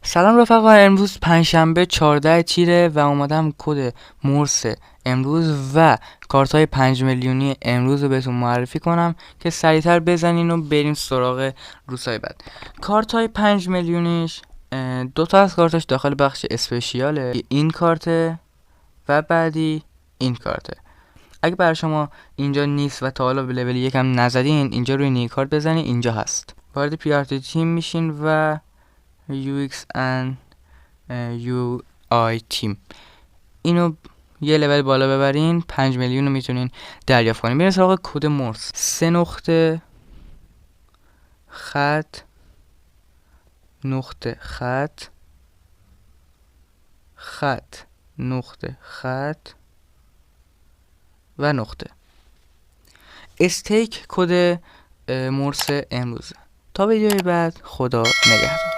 سلام رفقا، امروز پنجشنبه 14 تیره و اومدم کد مرس امروز و کارت های 5 میلیونی امروز رو بهتون معرفی کنم که سریعتر بزنین و بریم سراغ روزهای بعد. کارت های 5 میلیونیش دوتا از کارتاش داخل بخش اسپشیاله، این کارت و بعدی این کارته. اگه برای شما اینجا نیست و تا حالا به لول یکم نزدین، اینجا روی نی کارت بزنین، اینجا هست. وارد پیارتی تیم میشین و UX and UI تیم اینو یه لول بالا ببرین، 5 میلیون رو میتونین دریافت کنین. بریم سراغ کد مرس. 3 نقطه خط نقطه خط خط نقطه خط و نقطه. استیک کد مرس امروز. تا ویدیوی بعد، خدا نگهدار.